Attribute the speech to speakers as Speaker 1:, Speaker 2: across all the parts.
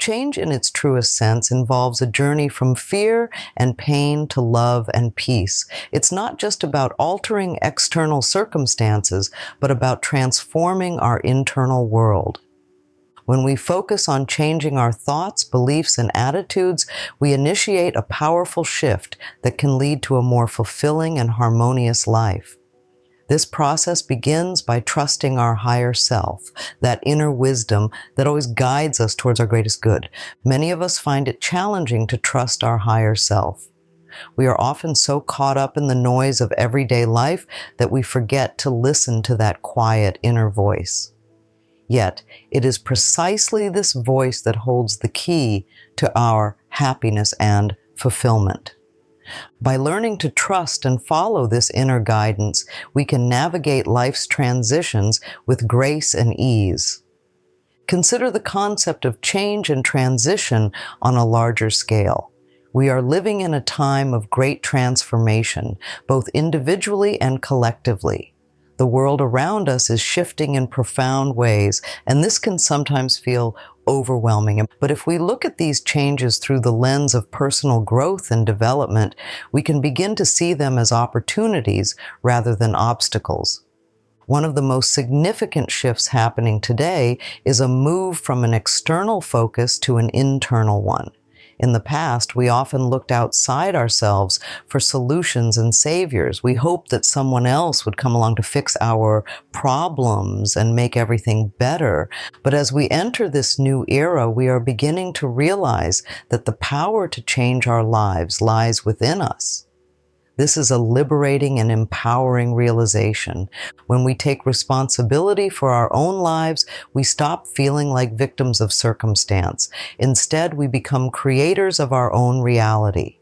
Speaker 1: Change in its truest sense involves a journey from fear and pain to love and peace. It's not just about altering external circumstances, but about transforming our internal world. When we focus on changing our thoughts, beliefs, and attitudes, we initiate a powerful shift that can lead to a more fulfilling and harmonious life. This process begins by trusting our higher self, that inner wisdom that always guides us towards our greatest good. Many of us find it challenging to trust our higher self. We are often so caught up in the noise of everyday life that we forget to listen to that quiet inner voice. Yet, it is precisely this voice that holds the key to our happiness and fulfillment. By learning to trust and follow this inner guidance, we can navigate life's transitions with grace and ease. Consider the concept of change and transition on a larger scale. We are living in a time of great transformation, both individually and collectively. The world around us is shifting in profound ways, and this can sometimes feel overwhelming. But if we look at these changes through the lens of personal growth and development, we can begin to see them as opportunities rather than obstacles. One of the most significant shifts happening today is a move from an external focus to an internal one. In the past, we often looked outside ourselves for solutions and saviors. We hoped that someone else would come along to fix our problems and make everything better. But as we enter this new era, we are beginning to realize that the power to change our lives lies within us. This is a liberating and empowering realization. When we take responsibility for our own lives, we stop feeling like victims of circumstance. Instead, we become creators of our own reality.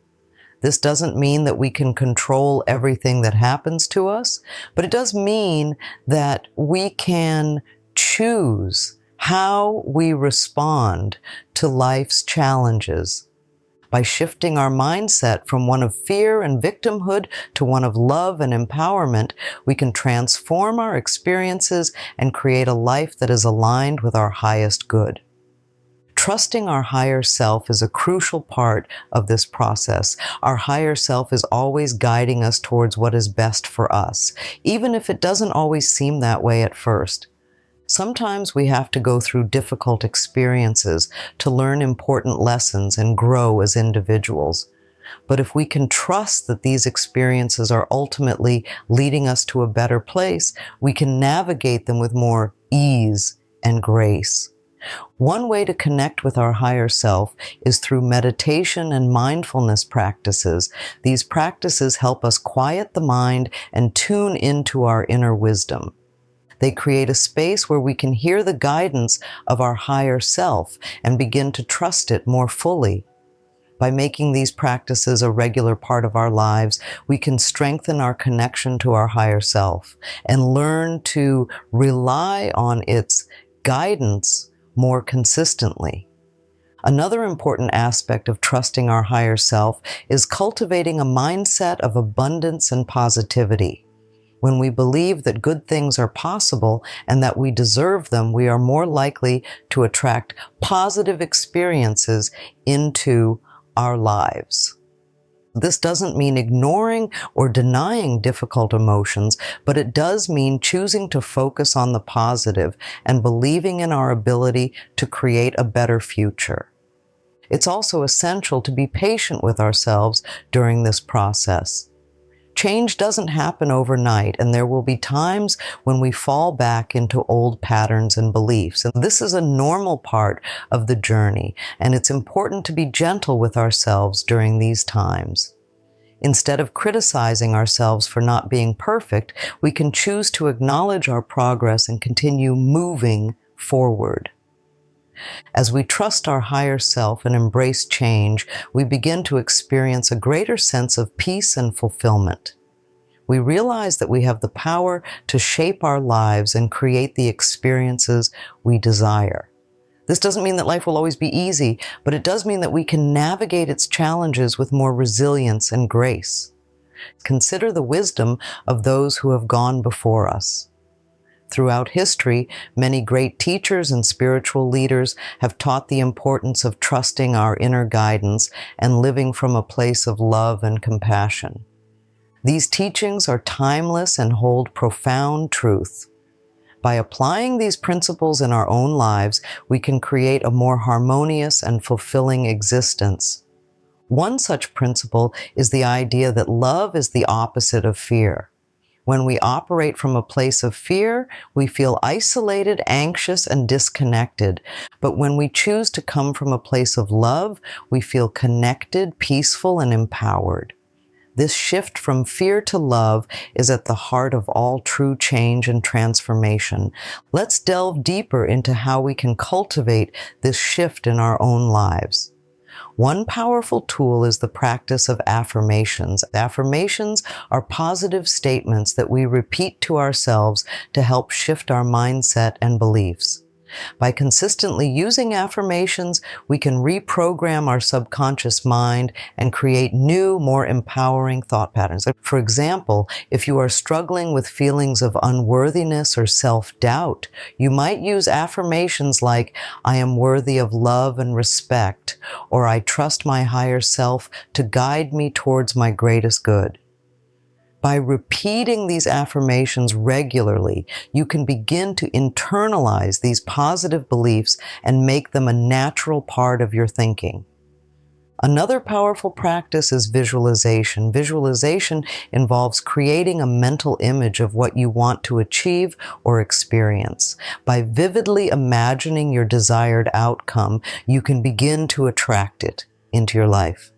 Speaker 1: This doesn't mean that we can control everything that happens to us, but it does mean that we can choose how we respond to life's challenges. By shifting our mindset from one of fear and victimhood to one of love and empowerment, we can transform our experiences and create a life that is aligned with our highest good. Trusting our higher self is a crucial part of this process. Our higher self is always guiding us towards what is best for us, even if it doesn't always seem that way at first. Sometimes we have to go through difficult experiences to learn important lessons and grow as individuals. But if we can trust that these experiences are ultimately leading us to a better place, we can navigate them with more ease and grace. One way to connect with our higher self is through meditation and mindfulness practices. These practices help us quiet the mind and tune into our inner wisdom. They create a space where we can hear the guidance of our higher self and begin to trust it more fully. By making these practices a regular part of our lives, we can strengthen our connection to our higher self and learn to rely on its guidance more consistently. Another important aspect of trusting our higher self is cultivating a mindset of abundance and positivity. When we believe that good things are possible and that we deserve them, we are more likely to attract positive experiences into our lives. This doesn't mean ignoring or denying difficult emotions, but it does mean choosing to focus on the positive and believing in our ability to create a better future. It's also essential to be patient with ourselves during this process. Change doesn't happen overnight, and there will be times when we fall back into old patterns and beliefs. And this is a normal part of the journey, and it's important to be gentle with ourselves during these times. Instead of criticizing ourselves for not being perfect, we can choose to acknowledge our progress and continue moving forward. As we trust our higher self and embrace change, we begin to experience a greater sense of peace and fulfillment. We realize that we have the power to shape our lives and create the experiences we desire. This doesn't mean that life will always be easy, but it does mean that we can navigate its challenges with more resilience and grace. Consider the wisdom of those who have gone before us. Throughout history, many great teachers and spiritual leaders have taught the importance of trusting our inner guidance and living from a place of love and compassion. These teachings are timeless and hold profound truth. By applying these principles in our own lives, we can create a more harmonious and fulfilling existence. One such principle is the idea that love is the opposite of fear. When we operate from a place of fear, we feel isolated, anxious, and disconnected. But when we choose to come from a place of love, we feel connected, peaceful, and empowered. This shift from fear to love is at the heart of all true change and transformation. Let's delve deeper into how we can cultivate this shift in our own lives. One powerful tool is the practice of affirmations. Affirmations are positive statements that we repeat to ourselves to help shift our mindset and beliefs. By consistently using affirmations, we can reprogram our subconscious mind and create new, more empowering thought patterns. For example, if you are struggling with feelings of unworthiness or self-doubt, you might use affirmations like, "I am worthy of love and respect," or "I trust my higher self to guide me towards my greatest good." By repeating these affirmations regularly, you can begin to internalize these positive beliefs and make them a natural part of your thinking. Another powerful practice is visualization. Visualization involves creating a mental image of what you want to achieve or experience. By vividly imagining your desired outcome, you can begin to attract it into your life.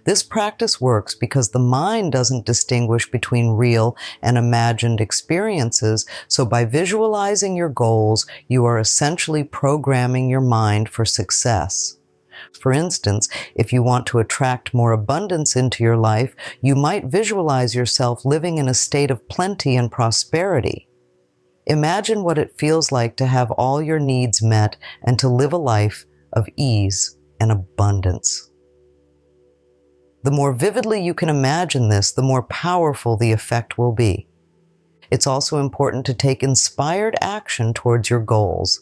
Speaker 1: This practice works because the mind doesn't distinguish between real and imagined experiences, so by visualizing your goals, you are essentially programming your mind for success. For instance, if you want to attract more abundance into your life, you might visualize yourself living in a state of plenty and prosperity. Imagine what it feels like to have all your needs met and to live a life of ease and abundance. The more vividly you can imagine this, the more powerful the effect will be. It's also important to take inspired action towards your goals.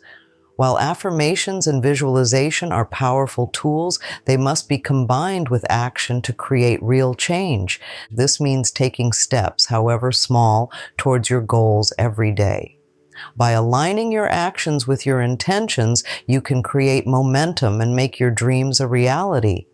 Speaker 1: While affirmations and visualization are powerful tools, they must be combined with action to create real change. This means taking steps, however small, towards your goals every day. By aligning your actions with your intentions, you can create momentum and make your dreams a reality.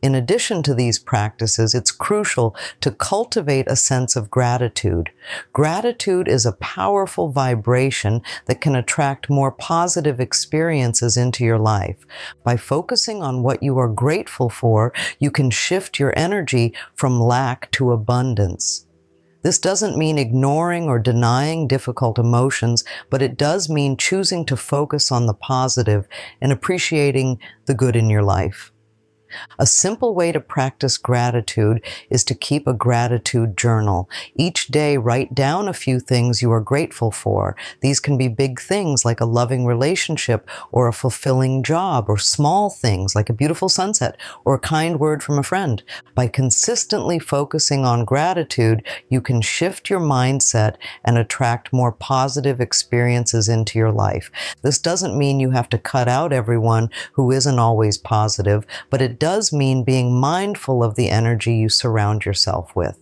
Speaker 1: In addition to these practices, it's crucial to cultivate a sense of gratitude. Gratitude is a powerful vibration that can attract more positive experiences into your life. By focusing on what you are grateful for, you can shift your energy from lack to abundance. This doesn't mean ignoring or denying difficult emotions, but it does mean choosing to focus on the positive and appreciating the good in your life. A simple way to practice gratitude is to keep a gratitude journal. Each day, write down a few things you are grateful for. These can be big things like a loving relationship or a fulfilling job, or small things like a beautiful sunset or a kind word from a friend. By consistently focusing on gratitude, you can shift your mindset and attract more positive experiences into your life. This doesn't mean you have to cut out everyone who isn't always positive, but it does mean being mindful of the energy you surround yourself with.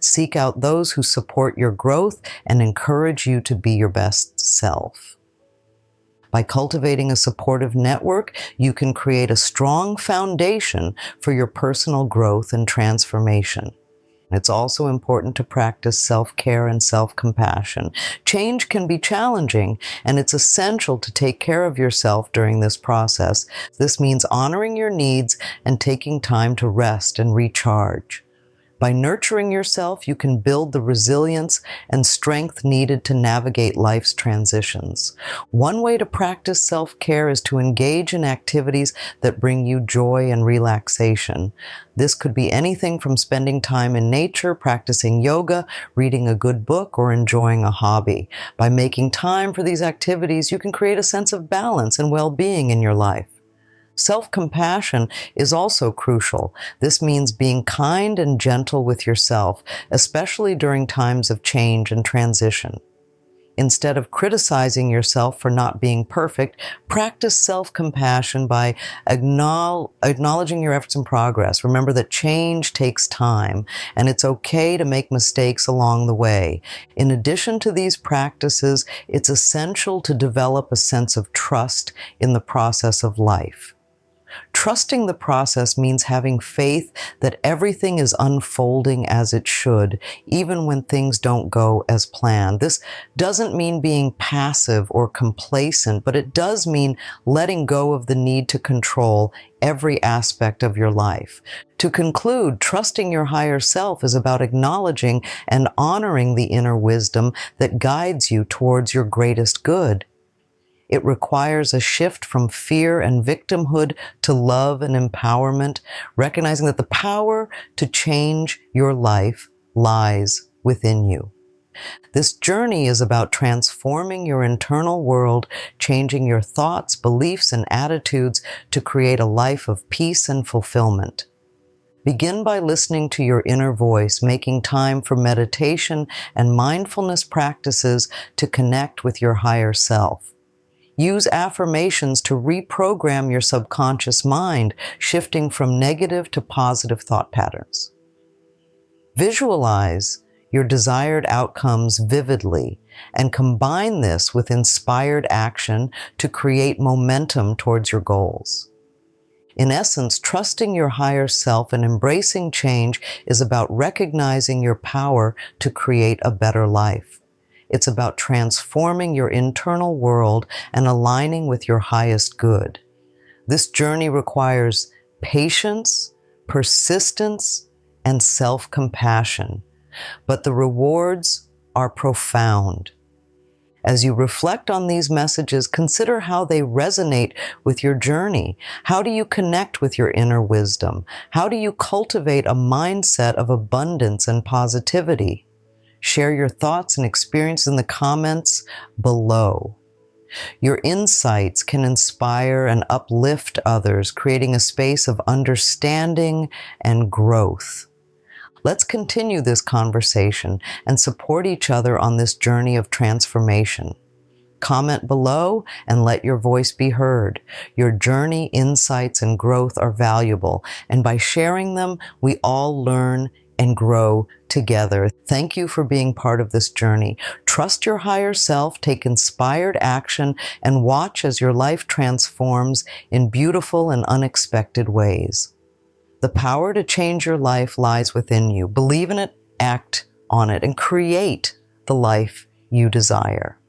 Speaker 1: Seek out those who support your growth and encourage you to be your best self. By cultivating a supportive network, you can create a strong foundation for your personal growth and transformation. It's also important to practice self-care and self-compassion. Change can be challenging, and it's essential to take care of yourself during this process. This means honoring your needs and taking time to rest and recharge. By nurturing yourself, you can build the resilience and strength needed to navigate life's transitions. One way to practice self-care is to engage in activities that bring you joy and relaxation. This could be anything from spending time in nature, practicing yoga, reading a good book, or enjoying a hobby. By making time for these activities, you can create a sense of balance and well-being in your life. Self-compassion is also crucial. This means being kind and gentle with yourself, especially during times of change and transition. Instead of criticizing yourself for not being perfect, practice self-compassion by acknowledging your efforts and progress. Remember that change takes time, and it's okay to make mistakes along the way. In addition to these practices, it's essential to develop a sense of trust in the process of life. Trusting the process means having faith that everything is unfolding as it should, even when things don't go as planned. This doesn't mean being passive or complacent, but it does mean letting go of the need to control every aspect of your life. To conclude, trusting your higher self is about acknowledging and honoring the inner wisdom that guides you towards your greatest good. It requires a shift from fear and victimhood to love and empowerment, recognizing that the power to change your life lies within you. This journey is about transforming your internal world, changing your thoughts, beliefs, and attitudes to create a life of peace and fulfillment. Begin by listening to your inner voice, making time for meditation and mindfulness practices to connect with your higher self. Use affirmations to reprogram your subconscious mind, shifting from negative to positive thought patterns. Visualize your desired outcomes vividly and combine this with inspired action to create momentum towards your goals. In essence, trusting your higher self and embracing change is about recognizing your power to create a better life. It's about transforming your internal world and aligning with your highest good. This journey requires patience, persistence, and self-compassion, but the rewards are profound. As you reflect on these messages, consider how they resonate with your journey. How do you connect with your inner wisdom? How do you cultivate a mindset of abundance and positivity? Share your thoughts and experiences in the comments below. Your insights can inspire and uplift others, creating a space of understanding and growth. Let's continue this conversation and support each other on this journey of transformation. Comment below and let your voice be heard. Your journey, insights, and growth are valuable, and by sharing them, we all learn and grow together. Thank you for being part of this journey. Trust your higher self, take inspired action, and watch as your life transforms in beautiful and unexpected ways. The power to change your life lies within you. Believe in it, act on it, and create the life you desire.